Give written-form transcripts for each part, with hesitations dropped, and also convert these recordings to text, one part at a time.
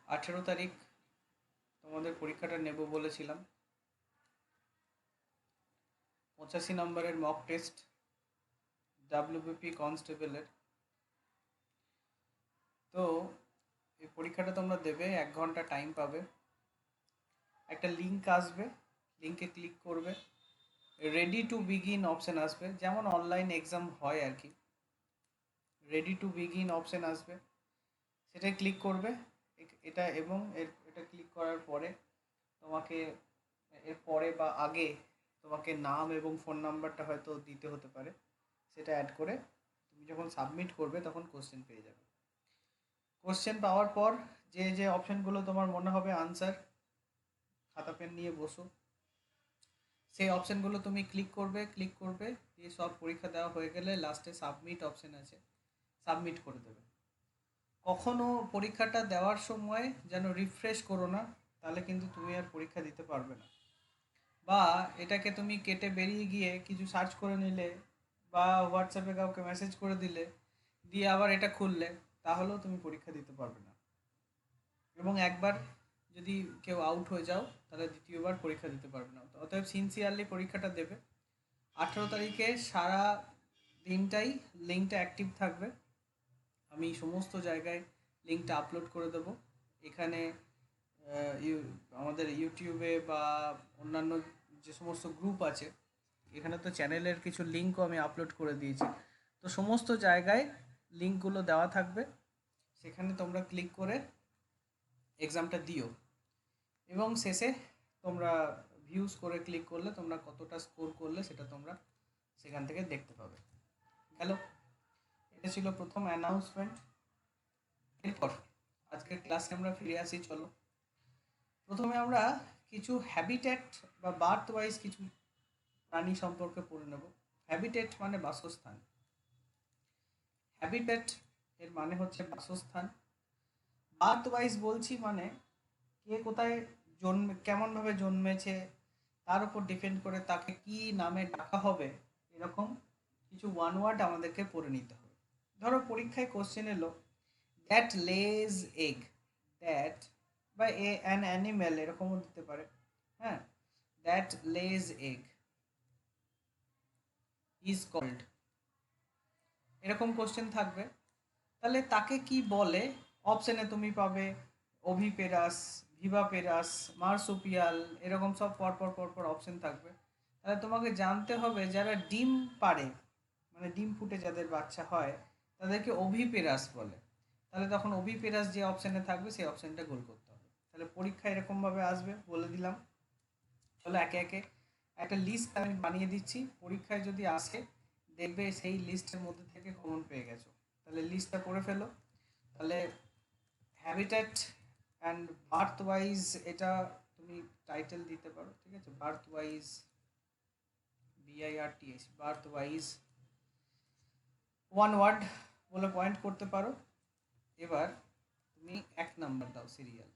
18 তারিখ তোমাদের পরীক্ষাটা নেব বলেছিলাম। 85 নম্বরের মক টেস্ট WBP কনস্টেবলের। তো এই পরীক্ষাটা তোমরা দেবে, 1 ঘন্টা টাইম পাবে। একটা লিঙ্ক আসবে, লিঙ্কে ক্লিক করবে, রেডি টু বিগিন অপশান আসবে, যেমন অনলাইন এক্সাম হয় আর কি। রেডি টু বিগিন অপশান আসবে, সেটাই ক্লিক করবে। এটা এবং এটা ক্লিক করার পরে তোমাকে এর পরে বা আগে তোমাকে নাম এবং ফোন নাম্বারটা হয়তো দিতে হতে পারে, সেটা অ্যাড করে তুমি যখন সাবমিট করবে তখন কোশ্চেন পেয়ে যাবে। কোশ্চেন পাওয়ার পর যে যে অপশানগুলো তোমার মনে হবে আনসার, খাতা পেন নিয়ে বসো, সেই অপশানগুলো তুমি ক্লিক করবে দিয়ে সব পরীক্ষা দেওয়া হয়ে গেলে লাস্টে সাবমিট অপশান আছে, সাবমিট করে দেবে। কখনো পরীক্ষাটা দেওয়ার সময় যেন রিফ্রেশ করো না, তাহলে কিন্তু তুমি আর পরীক্ষা দিতে পারবে না। বা এটাকে তুমি কেটে বেরিয়ে গিয়ে কিছু সার্চ করে নিলে বা হোয়াটসঅ্যাপে কাউকে মেসেজ করে দিলে, দিয়ে আবার এটা খুললে, তাহলেও তুমি পরীক্ষা দিতে পারবে না। এবং একবার যদি কেউ আউট হয়ে যাও তাহলে দ্বিতীয়বার পরীক্ষা দিতে পারবে না। অতএব সিনসিয়ারলি পরীক্ষাটা দেবে। 18 তারিখে সারা দিনটাই লিঙ্কটা অ্যাক্টিভ থাকবে। আমি সমস্ত জায়গায় লিঙ্কটা আপলোড করে দেবো। এখানে আমাদের ইউটিউবে বা অন্যান্য যে সমস্ত গ্রুপ আছে, এখানে তো চ্যানেলের কিছু লিঙ্কও আমি আপলোড করে দিয়েছি। তো সমস্ত জায়গায় লিঙ্কগুলো দেওয়া থাকবে, সেখানে তোমরা ক্লিক করে এক্সামটা দিও। এবং শেষে তোমরা ভিউজ করে ক্লিক করলে তোমরা কতটা স্কোর করলে সেটা তোমরা সেখান থেকে দেখতে পাবে। গেল, এটা ছিল প্রথম অ্যানাউন্সমেন্ট। এরপর আজকের ক্লাসে আমরা ফিরে আসি। চলো, প্রথমে আমরা কিছু হ্যাবিটেট বা বার্থ ওয়াইজ কিছু প্রাণী সম্পর্কে পড়ে নেব। হ্যাবিটেট মানে বাসস্থান। হ্যাবিটেট এর মানে হচ্ছে বাসস্থান। বার্থ ওয়াইজ বলছি মানে কে কোথায় কেমনভাবে জন্মেছে তার উপর ডিপেন্ড করে তাকে কি নামে ডাকা হবে, এরকম কিছু ওয়ান ওয়ার্ড আমাদেরকে পড়ে নিতে হবে। ধরো পরীক্ষায় কোশ্চেন এলো দ্যাট লেজ এগ, দ্যাট বা অ্যান অ্যানিম্যাল এরকমও দিতে পারে। হ্যাঁ, that lays egg is called, এরকম কোশ্চেন থাকবে। তাহলে তাকে কি বলে? অপশানে তুমি পাবে ওভিপেরাস, ভিভাপেরাস, মার্সুপিয়াল, এরকম সব পরপর পরপর অপশান থাকবে। তাহলে তোমাকে জানতে হবে যারা ডিম পারে, মানে ডিম ফুটে যাদের বাচ্চা হয়, তাদেরকে ওভিপেরাস বলে। তাহলে তখন ওভিপেরাস যে অপশানে থাকবে সেই অপশানটা গোল করতে হবে। তাহলে পরীক্ষা এরকমভাবে আসবে, বলে দিলাম। চলো একে একে একটা লিস্ট আমি বানিয়ে দিচ্ছি, পরীক্ষায় যদি আসে দেখবে সেই লিস্টের মধ্যে থেকে কমন পেয়ে গেছো। তাহলে লিস্টটা করে ফেলো। তাহলে হ্যাবিটেট অ্যান্ড বার্থ ওয়াইজ, এটা তুমি টাইটেল দিতে পারো, ঠিক আছে? Birth wise, BIRTH, birth wise one word বলে পয়েন্ট করতে পারো। এবার তুমি 1 নাম্বার দাও, সিরিয়াল।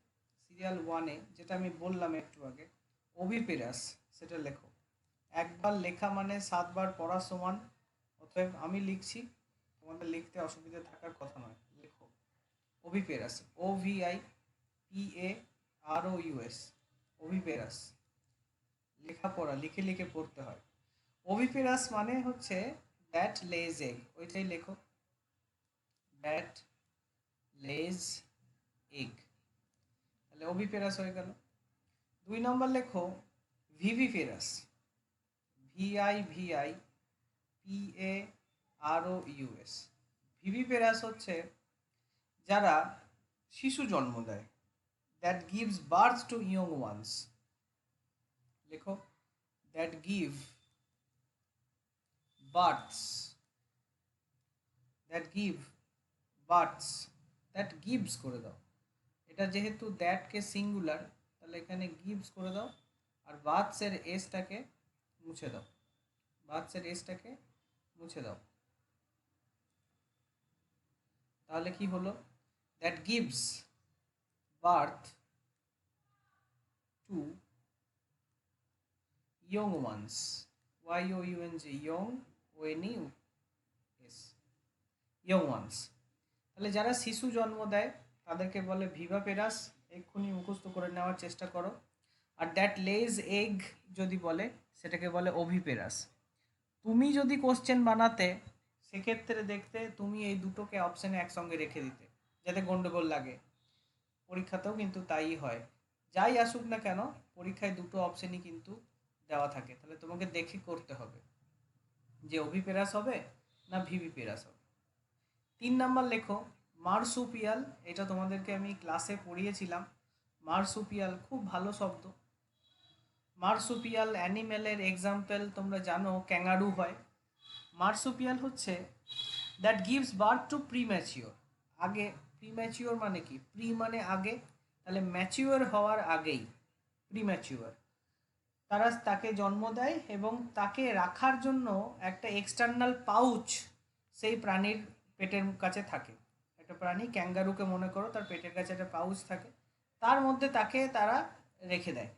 সিরিয়াল 1-এ যেটা আমি বললাম একটু আগে, ওভিপেরাস, সেটা লেখো। একবার লেখা মানে 7বার পড়া সমান। অতএব আমি লিখছি, তোমাদের লিখতে অসুবিধা থাকার কথা নয়, লেখো ওভিপেরাস, OVIPAROUS, ওভিপেরাস। লেখাপড়া লিখে লিখে পড়তে হয়। ওভিপেরাস মানে হচ্ছে দ্যাট লেজ এগ, ওইটাই লেখো, দ্যাট লেজ এগ। তাহলে ওভিপেরাস হয়ে গেল। 2 নম্বর লেখো ভিভিপেরাস, VIVIPAROUS। ভিভিপেরাস হচ্ছে যারা শিশু জন্ম দেয়, that gives birth to young ones. লেখো that give births, that give births, that gives করে দাও। এটা যেহেতু দ্যাটকে সিঙ্গুলার, তাহলে এখানে গিভস করে দাও। আর বার্থসের এসটাকে মুছে দাও, বার্থসের এসটাকে মুছে দাও। তাহলে কি হলো? That gives birth to young once, YOUNG, young, ONES, young once. তাহলে যারা শিশু জন্ম দেয় তাদেরকে বলে ভিভাপেরাস, এক্ষুনি মুখস্থ করে নেওয়ার চেষ্টা করো। আর দ্যাট লেজ এগ যদি বলে সেটাকে বলে ওভিপেরাস। তুমি যদি কোশ্চেন বানাতে সেক্ষেত্রে দেখতে তুমি এই দুটোকে অপশানে একসঙ্গে রেখে দিতে যাতে গন্ডগোল লাগে। পরীক্ষাতেও কিন্তু তাই হয়, যাই আসুক না কেন পরীক্ষায় দুটো অপশানই কিন্তু দেওয়া থাকে, তাহলে তোমাকে দেখে করতে হবে যে ওভিপেরাস হবে না ভিভিপেরাস হবে। 3 নাম্বার লেখো মার্সুপিয়াল। এটা তোমাদেরকে আমি ক্লাসে পড়িয়েছিলাম। মার্সুপিয়াল খুব ভালো শব্দ। মার্সুপিয়াল অ্যানিমেলের এক্সাম্পল তোমরা জানো ক্যাঙ্গারু হয়। মার্সুপিয়াল হচ্ছে that gives birth to premature. আগে, প্রিম্যাচিওর মানে কি? প্রি মানে আগে, তাহলে ম্যাচিওর হওয়ার আগেই প্রিম্যাচিওর। তারা তাকে জন্ম দেয় এবং তাকে রাখার জন্য একটা এক্সটার্নাল পাউচ সেই প্রাণীর পেটের কাছে থাকে। একটা প্রাণী ক্যাঙ্গারুকে মনে করো, তার পেটের কাছে একটা পাউচ থাকে, তার মধ্যে তাকে তারা রেখে দেয়।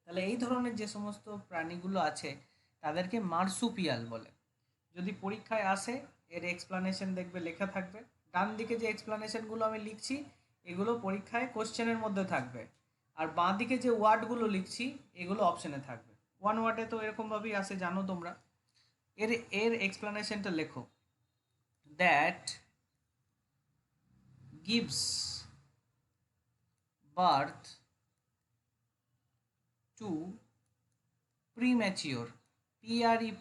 তাহলে এই ধরনের যে সমস্ত প্রাণীগুলো আছে তাদেরকে মার্সুপিয়াল বলে। যদি পরীক্ষায় আসে এর এক্সপ্লানেশন দেখবে লেখা থাকবে। ডান দিকে যে এক্সপ্লানেশনগুলো আমি লিখছি এগুলো পরীক্ষায় কোশ্চেনের মধ্যে থাকবে, আর বাঁ দিকে যে ওয়ার্ডগুলো লিখছি এগুলো অপশানে থাকবে। ওয়ান ওয়ার্ডে তো এরকমভাবেই আসে, জানো তোমরা। এর এর এক্সপ্লানেশনটা লেখো, that gives birth to premature.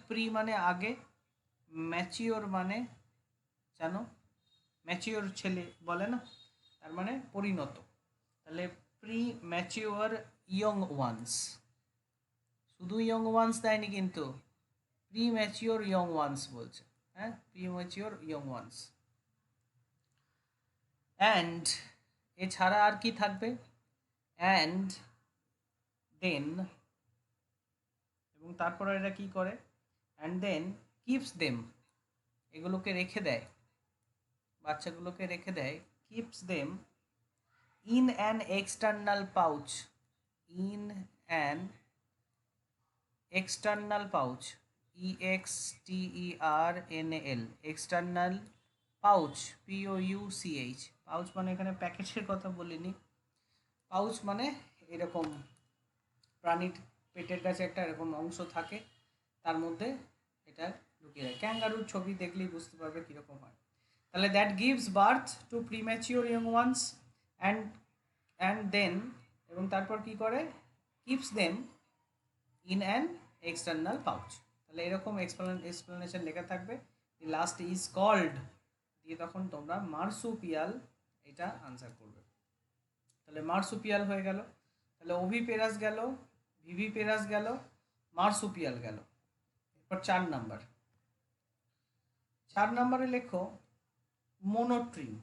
Pre মানে আগে, ম্যাচিওর মানে জানো ম্যাচিওর ছেলে বলে না, তার মানে পরিণত। তাহলে প্রি ম্যাচিওর ইয়ং ওয়ান্স, শুধু ইয়ং ওয়ান্স দেয়নি কিন্তু, প্রি ম্যাচিওর ইয়ং ওয়ান্স বলছে। হ্যাঁ, premature young ones. And এছাড়া আর কি থাকবে? অ্যান্ড দেন, এবং তারপরে এরা কি করে? অ্যান্ড দেন কিপস দেম, এগুলোকে রেখে দেয়, বাচ্চাগুলোকে রেখে দেয়, keeps them in an external pouch, in an external pouch, external, external pouch, pouch, pouch মানে এখানে প্যাকেটের কথা বলিনি, পাউচ মানে এরকম প্রাণীর পেটের কাছে একটা এরকম অংশ থাকে, তার মধ্যে এটা ঢুকিয়ে দেয়। ক্যাঙ্গারুর ছবি দেখলেই বুঝতে পারবে কীরকম হয়। তাহলে that gives birth to premature young ones and then, এবং তারপর কি করে? Keeps them in an external pouch. তাহলে এরকম এক্সপ্লেনেশন লেখা থাকবে, লাস্ট ইজ কল্ড দিয়ে তখন তোমরা মার্সুপিয়াল এটা আনসার করবে। তাহলে মার্সুপিয়াল হয়ে গেল। তাহলে ওভিপেরাস গেল, ভিভিপেরাস গেল, মার্সুপিয়াল গেল। এরপর 4 নাম্বার। 4 নম্বরে লেখো মোনোট্রিম,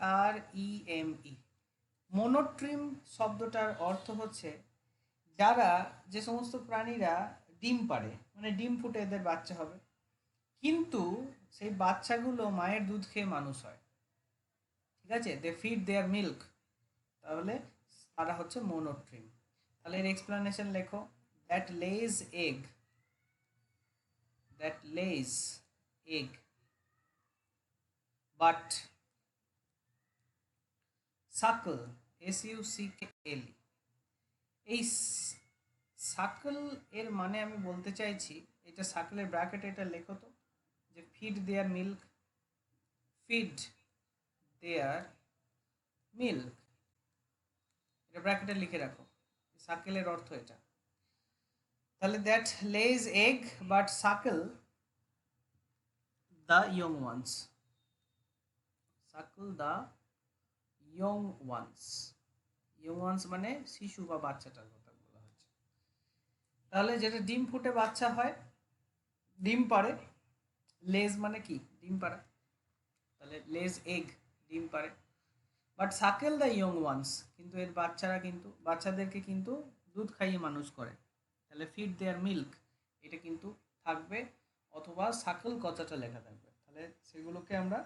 MONOTREME। মোনোট্রিম শব্দটার অর্থ হচ্ছে যারা, যে সমস্ত প্রাণীরা ডিম পাড়ে, মানে ডিম ফুটে এদের বাচ্চা হবে, কিন্তু সেই বাচ্চাগুলো মায়ের দুধ খেয়ে মানুষ হয়, ঠিক আছে, দে ফিড দেয়ার মিল্ক, তাহলে তারা হচ্ছে মোনোট্রিম। তাহলে এর এক্সপ্লেনেশন লেখো, that lays egg, that lays egg but suckle, SUCKLE। এই সাকল এর মানে আমি বলতে চাইছি, এটা সাকলের ব্র্যাকেটে এটা লেখো তো, যে ফিড দেয়ার মিল্ক, ফিড দেয়ার মিল্ক, এটা ব্র্যাকেটে লিখে রাখো, সাকেলের অর্থ এটা। তাহলে that lays egg but suckle the young ones, suckle the young ones, young ones মানে শিশু বা বাচ্চাটার কথা বলা হচ্ছে। তাহলে যেটা ডিম ফুটে বাচ্চা হয়, ডিম পাড়ে, লেজ মানে কি? ডিম পাড়া, তাহলে লেজ এগ, ডিম পাড়ে, বাট সাকেল দ্য ইয়ং ওয়ান্স, কিন্তু এর বাচ্চারা কিন্তু, বাচ্চাদেরকে কিন্তু দুধ খাইয়ে মানুষ করে, তাহলে ফিড দেয়ার মিল্ক এটা কিন্তু থাকবে, অথবা সাকেল কথাটা লেখা থাকবে, তাহলে সেগুলোকে আমরা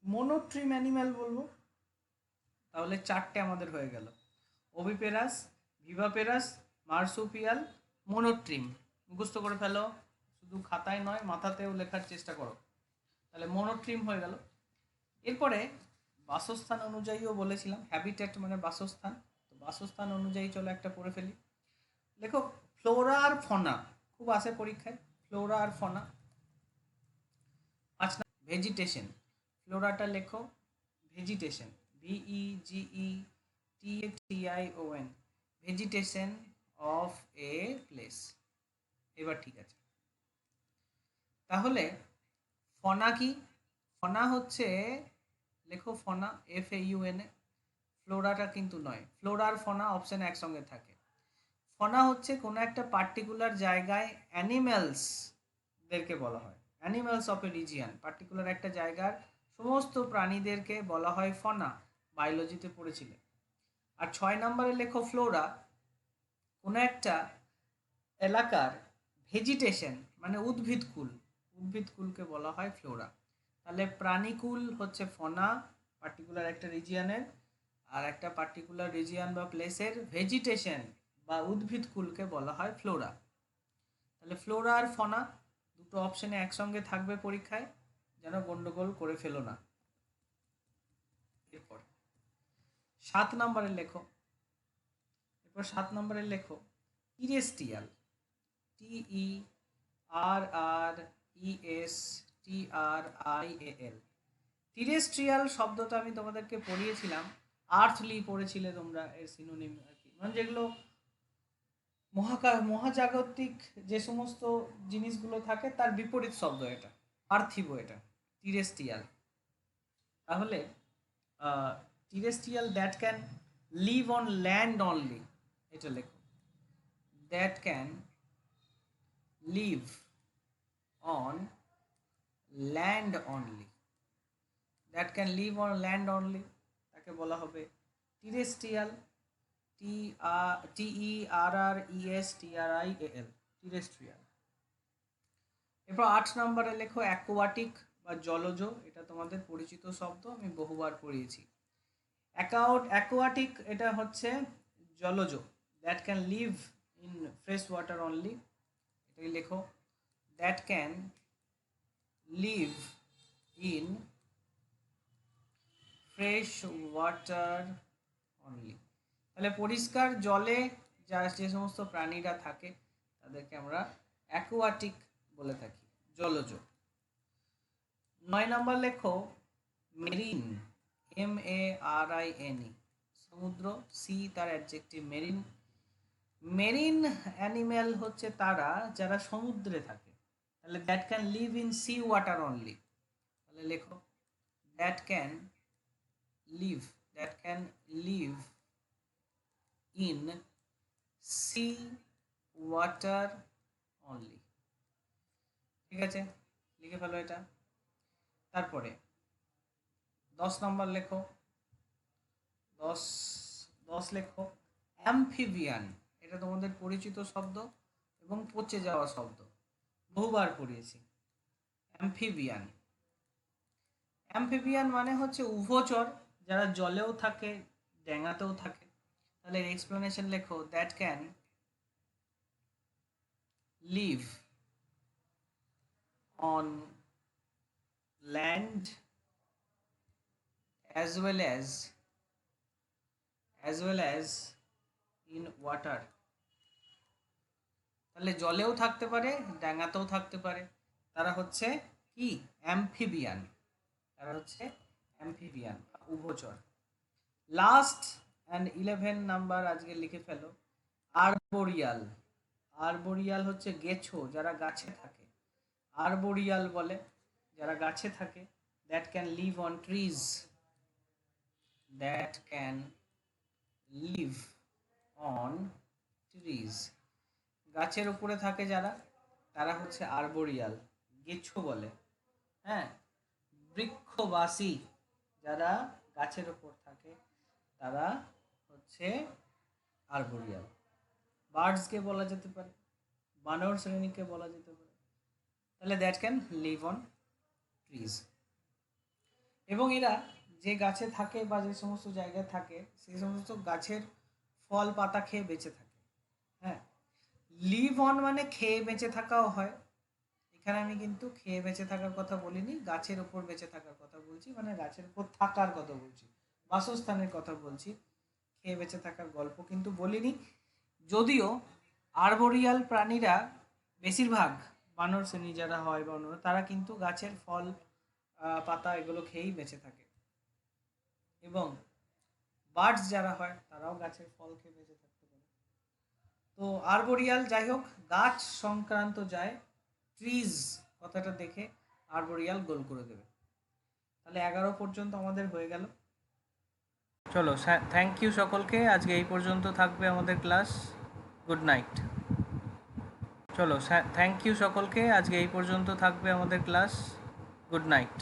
মোনোট্রিম অ্যানিম্যাল বলবো। তাহলে 4টে আমাদের হয়ে গেল, ওভিপেরাস, ভিভাপেরাস, মার্সুপিয়াল, মোনোট্রিম। মুখস্থ করে ফেলো, শুধু খাতায় নয় মাথাতেও লেখার চেষ্টা করো। তাহলে মনোট্রিম হয়ে গেল। এরপরে বাসস্থান অনুযায়ীও বলেছিলাম, হ্যাবিটেট মানে বাসস্থান, তো বাসস্থান অনুযায়ী চলো একটা পড়ে ফেলি। দেখো ফ্লোরা আর ফনা খুব আসে পরীক্ষায়, ফ্লোরা আর ফনা। আচ্ছা, ভেজিটেশন, ফ্লোরাটা লেখো vegetation, VEGETATION, vegetation of a place. এবার ঠিক আছে, তাহলে ফনা কি? ফনা হচ্ছে, লেখো ফনা, FAUNA। ফ্লোরাটা কিন্তু নয়, ফ্লোরা আর ফনা অপশানে একসঙ্গে থাকে। ফনা হচ্ছে কোনো একটা পার্টিকুলার জায়গায় অ্যানিম্যালসদেরকে বলা হয়, animals of A region, particular একটা জায়গার সমস্ত প্রাণীদেরকে বলা হয় ফনা, বায়োলজিতে পড়েছিলে। আর 6 নম্বরে লেখো ফ্লোরা, কোনো একটা এলাকার ভেজিটেশন মানে উদ্ভিদকুল, উদ্ভিদকুলকে বলা হয় ফ্লোরা। তাহলে প্রাণীকুল হচ্ছে ফনা, পার্টিকুলার একটা রিজিয়ানের, আর একটা পার্টিকুলার রিজিয়ান বা প্লেসের ভেজিটেশন বা উদ্ভিদকুলকে বলা হয় ফ্লোরা। তাহলে ফ্লোরা আর ফনা দুটো অপশনে একসঙ্গে থাকবে পরীক্ষায়, যেন গন্ডগোল করে ফেলো না। এরপর 7 নম্বরে লেখো, এরপর 7 নম্বরে লেখো টিরেস্ট্রিয়াল, TERRESTRIAL। টিরেস্ট্রিয়াল শব্দটা আমি তোমাদেরকে পড়িয়েছিলাম, আর্থলি পড়েছিলে তোমরা, এর সিনোনিম আর কি, মানে যেগুলো মহাজাগতিক যে সমস্ত জিনিসগুলো থাকে তার বিপরীত শব্দ এটা, পার্থিব এটা টিরেস্ট্রিয়াল। তাহলে terrestrial that can live on land only, এটা লেখো, that can live on land only, that can live on land only, তাকে বলা হবে টিরেস্ট্রিয়াল, TERRESTRIAL, টেরেস্ট্রিয়াল। এরপর 8 নম্বরে লেখো অ্যাকোয়াটিক বা জলজ, এটা তোমাদের পরিচিত শব্দ, আমি বহুবার পড়িয়েছি। অ্যাকোয়াটিক এটা হচ্ছে জলজ, that can live in fresh water only, এটাই লেখো, that can live in fresh water only. তাহলে পরিষ্কার জলে যে সমস্ত প্রাণীরা থাকে তাদেরকে আমরা অ্যাকোয়াটিক বলে থাকি, জলজ। 9 নম্বর লেখো মেরিন, MARINE, সমুদ্র, সি তার অ্যাডজেক্টিভ মেরিন। মেরিন অ্যানিম্যাল হচ্ছে তারা যারা সমুদ্রে থাকে, তাহলে that can live in sea water only, তাহলে লেখো that can live, that can live in sea water only. ঠিক আছে, লিখে ফেলো এটা। তারপরে 10 নম্বর লেখো, 10 লেখো অ্যাম্ফিবিয়ান, এটা তোমাদের পরিচিত শব্দ এবং পচে যাওয়া শব্দ, বহুবার পড়িয়েছি। অ্যাম্ফিবিয়ান, অ্যাম্ফিবিয়ান মানে হচ্ছে উভচর, যারা জলেও থাকে ড্যাঙাতেও থাকে। তাহলে এক্সপ্লেনেশন লেখো, that can live on land as well as in water। তাহলে জলেও থাকতে পারে ডাঙাতেও থাকতে পারে, তারা হচ্ছে কি অ্যাম্ফিবিয়ান, তারা হচ্ছে অ্যাম্ফিবিয়ান, উভচর। লাস্ট অ্যান্ড 11 নাম্বার আজকে লিখে ফেলো, আরবোরিয়াল। আরবোরিয়াল হচ্ছে গেছো, যারা গাছে থাকে, আরবোরিয়াল বলে যারা গাছে থাকে। That can live on trees, that can live on trees, গাছের উপরে থাকে যারা, তারা হচ্ছে আরবোরিয়াল, গেছো বলে। হ্যাঁ, বৃক্ষবাসী যারা গাছের উপর থাকে তারা হচ্ছে আরবোরিয়াল। বার্ডসকে বলা যেতে পারে, বানর শ্রেণীকে বলা যেতে পারে। তাহলে that can live on trees, এবং এরা যে গাছে থাকে বা যে সমস্ত জায়গায় থাকে সেই সমস্ত গাছের ফল পাতা খেয়ে বেঁচে থাকে। হ্যাঁ, লিভ অন মানে খেয়ে বেঁচে থাকাও হয়, এখানে আমি কিন্তু খেয়ে বেঁচে থাকার কথা বলিনি, গাছের ওপর বেঁচে থাকার কথা বলছি, মানে গাছের উপর থাকার কথা বলছি, বাসস্থানের কথা বলছি। খেয়ে বেঁচে থাকার গল্প কিন্তু বলিনি। যদিও আর্বোরিয়াল প্রাণীরা বেশিরভাগ বানর শ্রেণী যারা হয় বা অন্য, তারা কিন্তু গাছের ফল পাতা এগুলো খেয়েই বেঁচে থাকে। এবং বার্ডস যারা হয় তারাও গাছের ফল খেয়ে বেঁচে থাকতে পারে। তো আর্বোরিয়াল, যাই হোক, গাছ সংক্রান্ত যায়, ট্রিজ কথাটা দেখে আর্বোরিয়াল গোল করে দেবে। তাহলে 11 পর্যন্ত আমাদের হয়ে গেল। চলো, থ্যাংক ইউ সকলকে, আজকে এই পর্যন্ত থাকবে আমাদের ক্লাস। Good night. চলো, থ্যাংক ইউ সকলকে, আজকে এই পর্যন্ত থাকবে আমাদের ক্লাস। Good night.